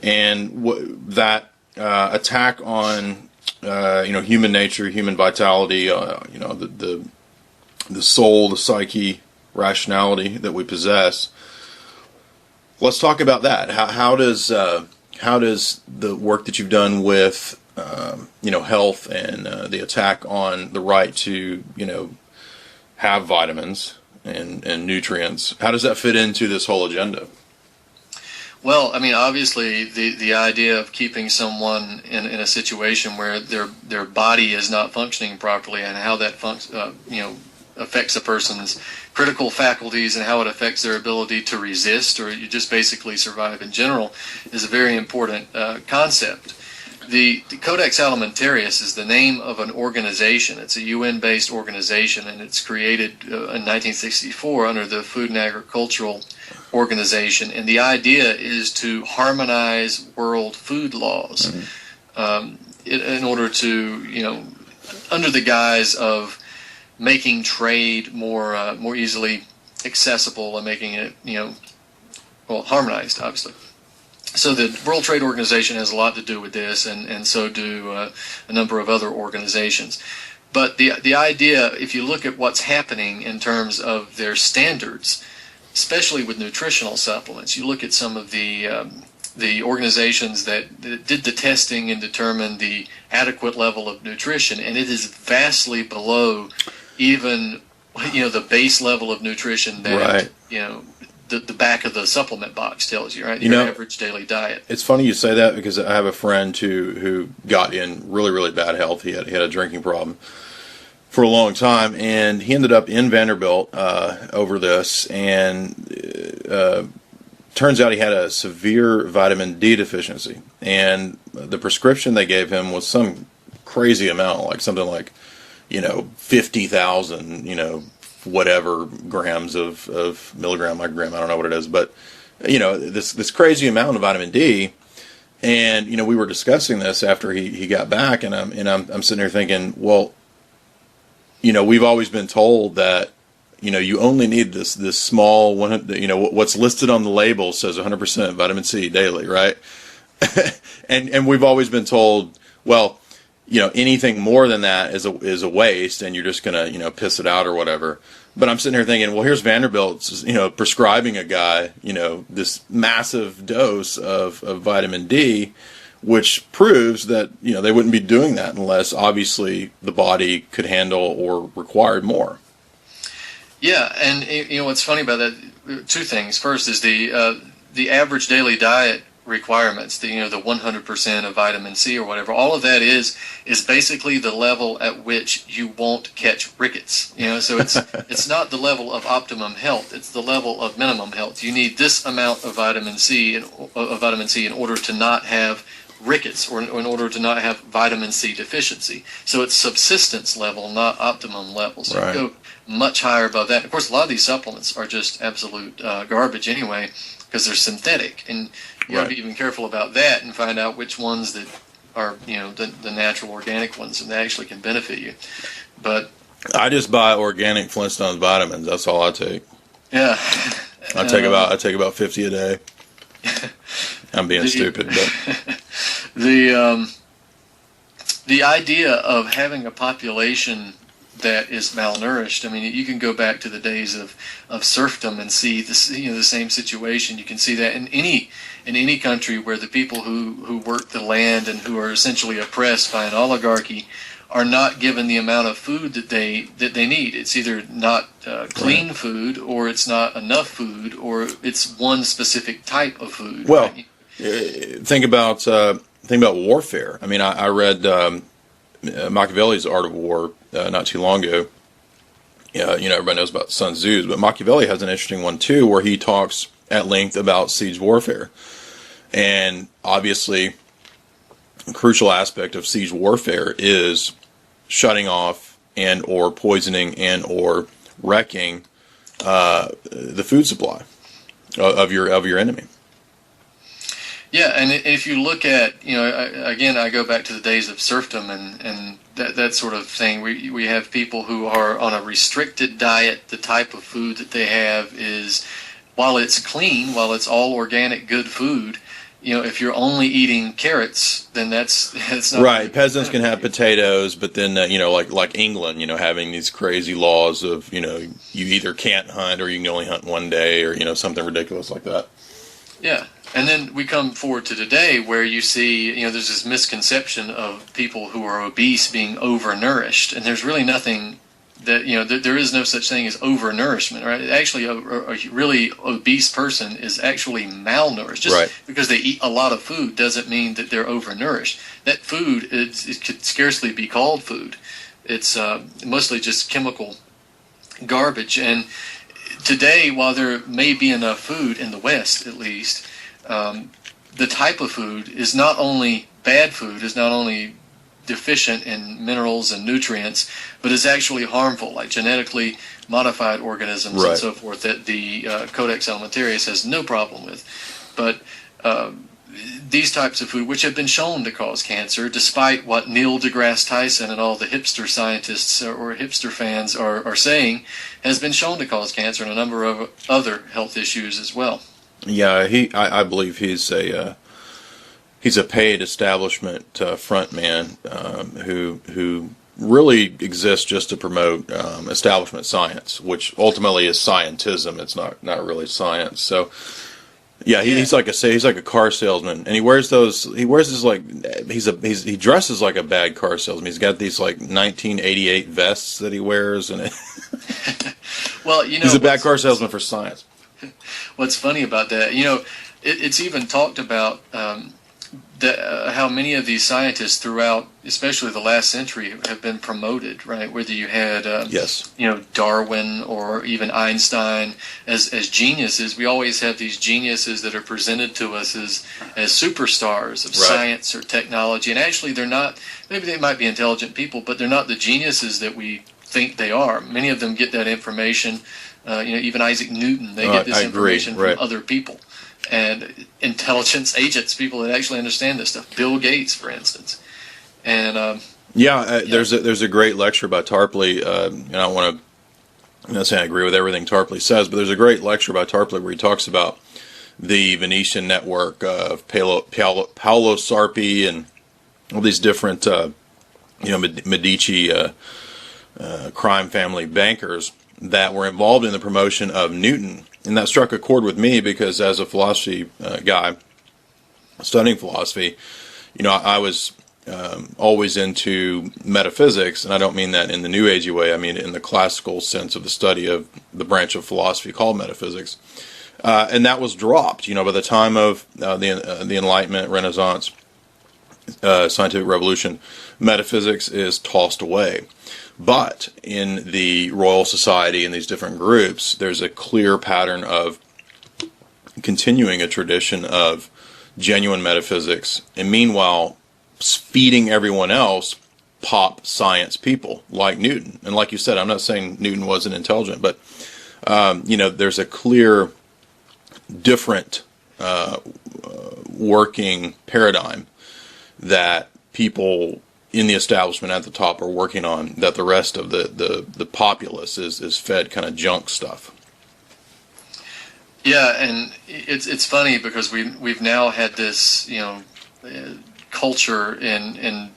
and that attack on human nature, human vitality, the soul, the psyche, rationality that we possess. Let's talk about that. How does the work that you've done with health and the attack on the right to have vitamins and nutrients. How does that fit into this whole agenda? Well, I mean, obviously, the idea of keeping someone in a situation where their body is not functioning properly, and how that affects a person's critical faculties and how it affects their ability to resist or you just basically survive in general, is a very important concept. The Codex Alimentarius is the name of an organization. It's a UN-based organization, and it's created in 1964 under the Food and Agricultural Organization. And the idea is to harmonize world food laws in order to, under the guise of making trade more easily accessible and making it, harmonized, obviously. So the World Trade Organization has a lot to do with this, and so do a number of other organizations. But the idea, if you look at what's happening in terms of their standards, especially with nutritional supplements, you look at some of the organizations that did the testing and determined the adequate level of nutrition, and it is vastly below even the base level of nutrition that the back of the supplement box tells you, right? Your average daily diet. It's funny you say that, because I have a friend who got in really, really bad health. He had a drinking problem for a long time, and he ended up in Vanderbilt over this, and turns out he had a severe vitamin D deficiency, and the prescription they gave him was some crazy amount, like something like 50,000 whatever grams of milligram, microgram, I don't know what it is, but this crazy amount of vitamin D. And we were discussing this after he got back, and I'm sitting here thinking, well, we've always been told that you only need this small one, what's listed on the label says 100% vitamin C daily, right? and we've always been told, well, anything more than that is a waste, and you're just gonna piss it out or whatever. But I'm sitting here thinking, well, here's Vanderbilt prescribing a guy this massive dose of vitamin D, which proves that they wouldn't be doing that unless obviously the body could handle or required more. Yeah, and what's funny about that? Two things. First is the average daily diet requirements, the 100% of vitamin C or whatever. All of that is basically the level at which you won't catch rickets. So it's not the level of optimum health. It's the level of minimum health. You need this amount of vitamin C in order to not have rickets, or in order to not have vitamin C deficiency. So it's subsistence level, not optimum level. So right. You go much higher above that. Of course, a lot of these supplements are just absolute garbage anyway, because they're synthetic, and you got to be even careful about that and find out which ones that are the natural organic ones and that actually can benefit you. But I just buy organic Flintstones vitamins. That's all I take. Yeah, I take about 50 a day. I'm being stupid, but the idea of having a population that is malnourished. I mean, you can go back to the days of serfdom and see the same situation. You can see that in any country where the people who work the land and who are essentially oppressed by an oligarchy are not given the amount of food that they need. It's either not clean food, or it's not enough food, or it's one specific type of food. Well, right? Think about warfare. I mean, I read Machiavelli's Art of War not too long ago. Everybody knows about Sun Tzu's, but Machiavelli has an interesting one too, where he talks at length about siege warfare. And obviously, a crucial aspect of siege warfare is shutting off and or poisoning and or wrecking the food supply of your enemy. Yeah, and if you look at, again, I go back to the days of serfdom and that sort of thing. We have people who are on a restricted diet. The type of food that they have is, while it's clean, while it's all organic, good food, if you're only eating carrots, then that's not right. Peasants can have potatoes, but then like England, having these crazy laws of you either can't hunt or you can only hunt one day, or something ridiculous like that. Yeah. And then we come forward to today where you see, there's this misconception of people who are obese being overnourished, and there's really nothing that there is no such thing as overnourishment, right? Actually, a really obese person is actually malnourished. Just because they eat a lot of food doesn't mean that they're overnourished. That food it could scarcely be called food. It's mostly just chemical garbage. And today, while there may be enough food in the West, at least, the type of food is not only bad food, is not only deficient in minerals and nutrients, but is actually harmful, like genetically modified organisms and so forth, that the Codex Alimentarius has no problem with. But these types of food, which have been shown to cause cancer, despite what Neil deGrasse Tyson and all the hipster scientists or hipster fans are saying, has been shown to cause cancer and a number of other health issues as well. Yeah, I believe he's a paid establishment front man who really exists just to promote establishment science, which ultimately is scientism. It's not really science. So yeah, he's like a car salesman, and he wears this like he dresses like a bad car salesman. He's got these like 1988 vests that he wears, and well, he's a bad car salesman for science. What's funny about that, it's even talked about how many of these scientists throughout, especially the last century, have been promoted, right? Whether you had, Darwin or even Einstein as geniuses, we always have these geniuses that are presented to us as superstars of science or technology. And actually, they're not. Maybe they might be intelligent people, but they're not the geniuses that we think they are. Many of them get that information. Even Isaac Newton, they get this information from other people. And intelligence agents, people that actually understand this stuff. Bill Gates, for instance. And there's a great lecture by Tarpley, and I'm not saying I agree with everything Tarpley says, but there's a great lecture by Tarpley where he talks about the Venetian network of Paolo Sarpi and all these different Medici crime family bankers that were involved in the promotion of Newton. And that struck a chord with me because as a philosophy guy studying philosophy, I was always into metaphysics, and I don't mean that in the New Agey way. I mean in the classical sense of the study of the branch of philosophy called metaphysics. And that was dropped, by the time of the Enlightenment, Renaissance, scientific revolution. Metaphysics is tossed away. But in the Royal Society and these different groups, there's a clear pattern of continuing a tradition of genuine metaphysics, and meanwhile feeding everyone else pop science people like Newton. And like you said, I'm not saying Newton wasn't intelligent, but there's a clear different working paradigm that people in the establishment at the top are working on, that the rest of the populace is fed kind of junk stuff. Yeah, and it's funny because we've now had this culture in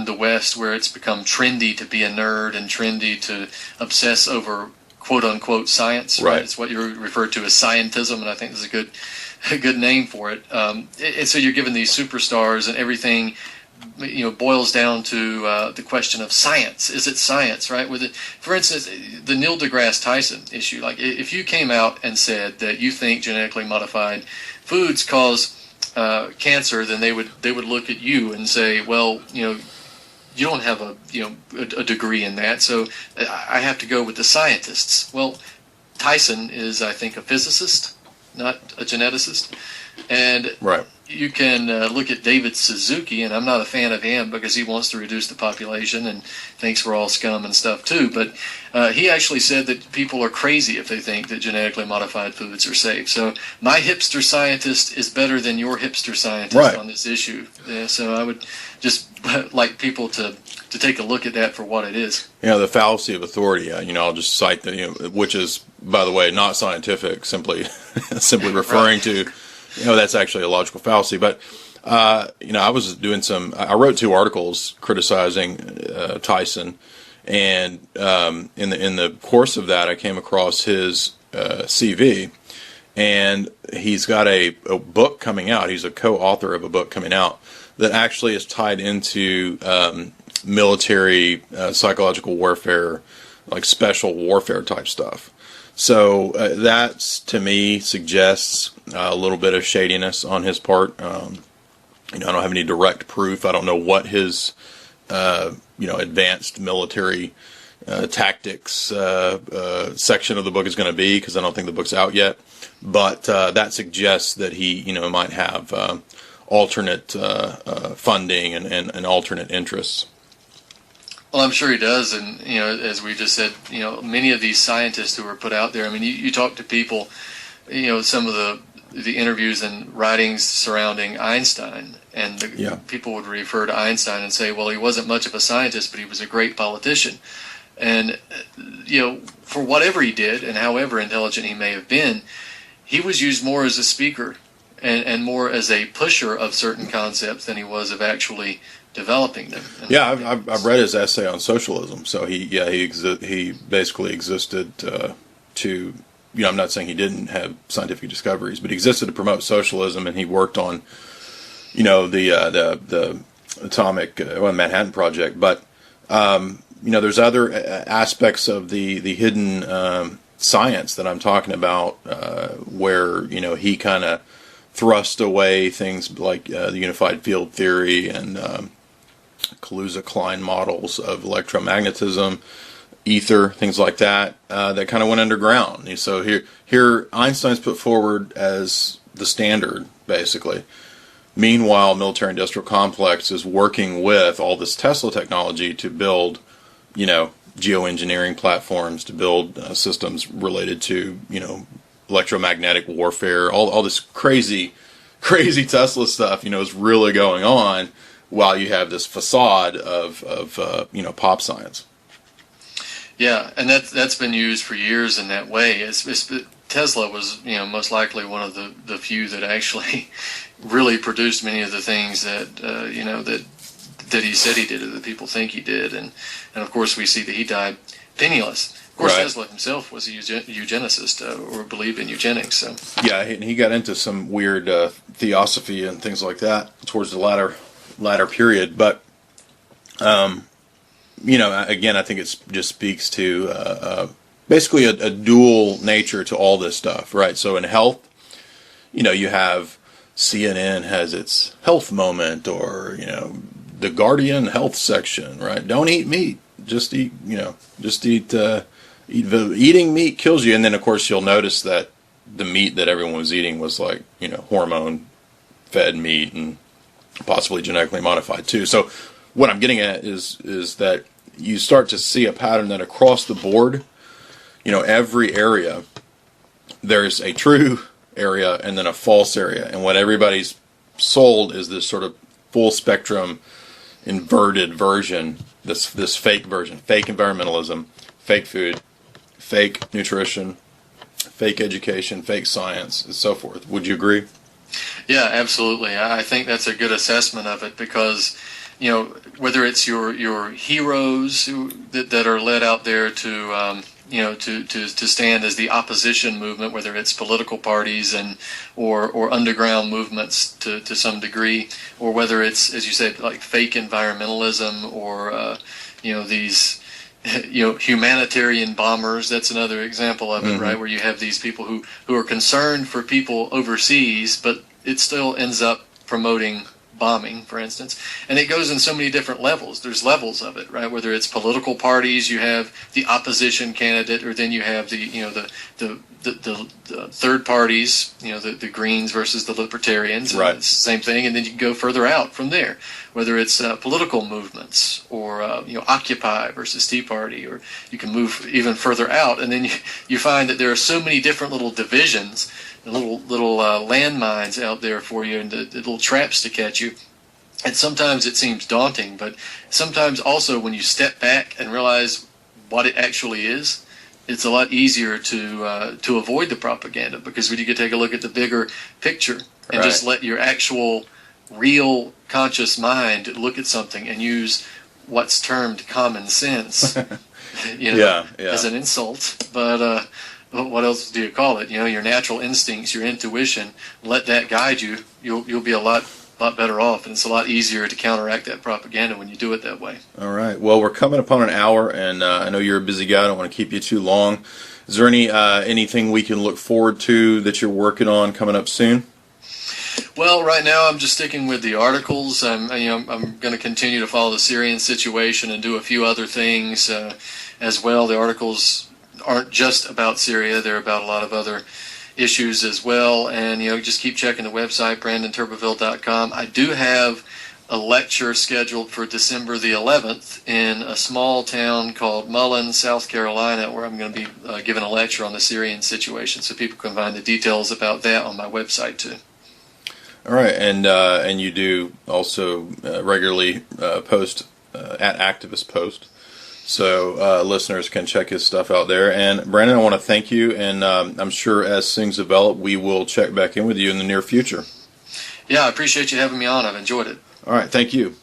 the West where it's become trendy to be a nerd and trendy to obsess over quote unquote science. Right? It's what you referred to as scientism, and I think there's a good name for it. And so you're given these superstars, and everything boils down to the question of science. Is it science, right? For instance, the Neil deGrasse Tyson issue. Like, if you came out and said that you think genetically modified foods cause cancer, then they would look at you and say, well, you don't have a degree in that, so I have to go with the scientists. Well, Tyson is, I think, a physicist, not a geneticist, and you can look at David Suzuki, and I'm not a fan of him because he wants to reduce the population and thinks we're all scum and stuff too. But he actually said that people are crazy if they think that genetically modified foods are safe. So my hipster scientist is better than your hipster scientist on this issue. So I would just like people to take a look at that for what it is. The fallacy of authority. I'll just cite that, which is, by the way, not scientific. Simply referring to. That's actually a logical fallacy. But, I was doing I wrote 2 articles criticizing Tyson. And in the course of that, I came across his CV. And he's got a book coming out. He's a co-author of a book coming out that actually is tied into military psychological warfare like special warfare type stuff. So that, to me, suggests a little bit of shadiness on his part. I don't have any direct proof. I don't know what his advanced military tactics section of the book is going to be, because I don't think the book's out yet. But that suggests that he might have alternate funding and alternate interests. Well, I'm sure he does, and as we just said, many of these scientists who are put out there. I mean, you talk to people, some of the interviews and writings surrounding Einstein, and people would refer to Einstein and say, well, he wasn't much of a scientist, but he was a great politician. And for whatever he did, and however intelligent he may have been, he was used more as a speaker and more as a pusher of certain concepts than he was of actually developing them. And I've read his essay on socialism. So he basically existed to, I'm not saying he didn't have scientific discoveries, but he existed to promote socialism, and he worked on, the atomic Manhattan Project. But there's other aspects of the hidden science that I'm talking about, where he kind of thrust away things like the unified field theory and Kaluza-Klein models of electromagnetism, ether, things like that, that kind of went underground. So here Einstein's put forward as the standard, basically. Meanwhile, military-industrial complex is working with all this Tesla technology to build, geoengineering platforms, to build systems related to, electromagnetic warfare, all this crazy Tesla stuff, is really going on, while you have this facade of pop science. Yeah, and that's been used for years in that way. Tesla was, most likely one of the few that actually really produced many of the things that, that he said he did, or that people think he did. And of course, we see that he died penniless. Of course, right. Tesla himself was a eugenicist, or believed in eugenics. So yeah, and he got into some weird theosophy and things like that towards the latter period. But again, I think it just speaks to basically a dual nature to all this stuff, right? So in health, you have CNN has its health moment, or the Guardian health section, right? Don't eat meat, just eat, eating meat kills you. And then of course you'll notice that the meat that everyone was eating was like, hormone fed meat and possibly genetically modified too. So what I'm getting at is that you start to see a pattern that across the board, every area, there's a true area and then a false area. And what everybody's sold is this sort of full spectrum inverted version, this fake version, fake environmentalism, fake food, fake nutrition, fake education, fake science, and so forth. Would you agree? Yeah, absolutely. I think that's a good assessment of it, because whether it's your heroes that are led out there to stand as the opposition movement, whether it's political parties or underground movements to some degree, or whether it's, as you said, like fake environmentalism, or these humanitarian bombers. That's another example of it, mm-hmm. right? Where you have these people who are concerned for people overseas, but it still ends up promoting bombing, for instance. And it goes in so many different levels. There's levels of it, right? Whether it's political parties, you have the opposition candidate, or then you have the third parties, the Greens versus the Libertarians. Right. It's the same thing. And then you can go further out from there, whether it's political movements, or Occupy versus Tea Party, or you can move even further out, and then you find that there are so many different little divisions, little landmines out there for you, and the little traps to catch you. And sometimes it seems daunting, but sometimes also when you step back and realize what it actually is, it's a lot easier to avoid the propaganda, because when you can take a look at the bigger picture and just let your actual real conscious mind look at something and use what's termed common sense, as an insult, but what else do you call it? Your natural instincts, your intuition. Let that guide you. You'll be a lot lot better off, and it's a lot easier to counteract that propaganda when you do it that way. All right. Well, we're coming upon an hour, and I know you're a busy guy. I don't want to keep you too long. Is there anything we can look forward to that you're working on coming up soon? Well, right now I'm just sticking with the articles. I'm going to continue to follow the Syrian situation and do a few other things as well. The articles aren't just about Syria; they're about a lot of other issues as well. And just keep checking the website, BrandonTurbeville.com. I do have a lecture scheduled for December the 11th in a small town called Mullen, South Carolina, where I'm going to be giving a lecture on the Syrian situation. So people can find the details about that on my website too. All right, and you do also regularly post at Activist Post, so listeners can check his stuff out there. And Brandon, I want to thank you, and I'm sure as things develop, we will check back in with you in the near future. Yeah, I appreciate you having me on. I've enjoyed it. All right, thank you.